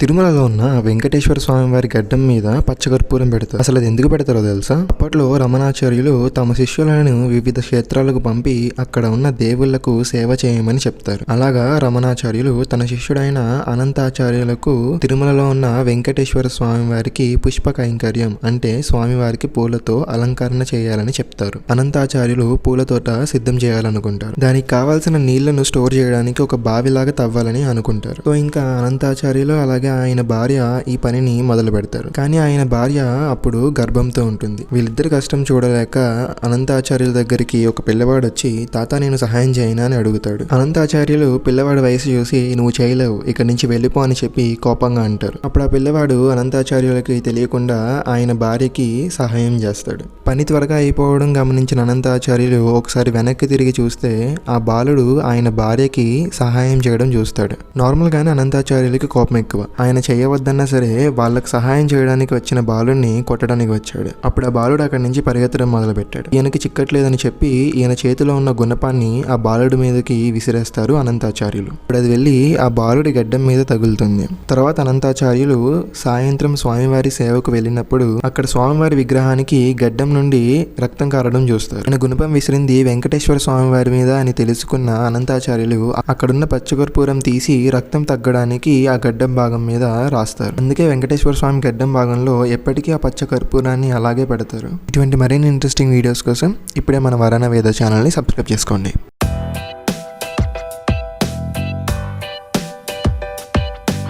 తిరుమలలో ఉన్న వెంకటేశ్వర స్వామి వారి గడ్డం మీద పచ్చకర్పూరం పెడతారు. అసలు అది ఎందుకు పెడతారో తెలుసా? అప్పట్లో రమణాచార్యులు తమ శిష్యులను వివిధ క్షేత్రాలకు పంపి అక్కడ ఉన్న దేవుళ్లకు సేవ చేయమని చెప్తారు. అలాగా రమణాచార్యులు తన శిష్యుడైన అనంతాచార్యులకు తిరుమలలో ఉన్న వెంకటేశ్వర స్వామి వారికి పుష్ప కైంకర్యం అంటే స్వామివారికి పూలతో అలంకరణ చేయాలని చెప్తారు. అనంతాచార్యులు పూల తోట సిద్ధం చేయాలనుకుంటారు. దానికి కావాల్సిన నీళ్లను స్టోర్ చేయడానికి ఒక బావిలాగా తవ్వాలని అనుకుంటారు. సో ఇంకా అనంతాచార్యులు అలాగే ఆయన భార్య ఈ పనిని మొదలు పెడతారు. కానీ ఆయన భార్య అప్పుడు గర్భంతో ఉంటుంది. వీళ్ళిద్దరు కష్టం చూడలేక అనంతాచార్యుల దగ్గరికి ఒక పిల్లవాడు వచ్చి, తాత నేను సహాయం చేయనా అని అడుగుతాడు. అనంతాచార్యులు పిల్లవాడి వయసు చూసి, నువ్వు చేయలేవు, ఇక్కడి నుంచి వెళ్ళిపో అని చెప్పి కోపంగా అంటారు. అప్పుడు ఆ పిల్లవాడు అనంతాచార్యులకి తెలియకుండా ఆయన భార్యకి సహాయం చేస్తాడు. పని త్వరగా అయిపోవడం గమనించిన అనంతాచార్యులు ఒకసారి వెనక్కి తిరిగి చూస్తే ఆ బాలుడు ఆయన భార్యకి సహాయం చేయడం చూస్తాడు. నార్మల్ గానే అనంతాచార్యులకి కోపం ఎక్కువ. ఆయన చేయవద్దన్నా సరే వాళ్ళకి సహాయం చేయడానికి వచ్చిన బాలుడిని కొట్టడానికి వచ్చాడు. అప్పుడు ఆ బాలుడు అక్కడి నుంచి పరిగెత్తడం మొదలు పెట్టాడు. ఈయనకి చిక్కట్లేదని చెప్పి ఈయన చేతిలో ఉన్న గుణపాన్ని ఆ బాలుడి మీదకి విసిరేస్తారు అనంతాచార్యులు. ఇప్పుడు అది వెళ్ళి ఆ బాలుడి గడ్డం మీద తగులుతుంది. తర్వాత అనంతాచార్యులు సాయంత్రం స్వామివారి సేవకు వెళ్ళినప్పుడు అక్కడ స్వామివారి విగ్రహానికి గడ్డం నుండి రక్తం కారడం చూస్తారు. ఆయన గుణపం విసిరింది వెంకటేశ్వర స్వామివారి మీద అని తెలుసుకున్న అనంతాచార్యులు అక్కడున్న పచ్చకర్పూరం తీసి రక్తం తగ్గడానికి ఆ గడ్డం భాగం మీద రాస్తారు. అందుకే వెంకటేశ్వర స్వామి గడ్డం భాగంలో ఎప్పటికీ ఆ పచ్చ కర్పూరాన్ని అలాగే పెడతారు. ఇటువంటి మరిన్ని ఇంట్రెస్టింగ్ వీడియోస్ కోసం ఇప్పుడే మన వరాన వేద ఛానల్ని సబ్స్క్రైబ్ చేసుకోండి.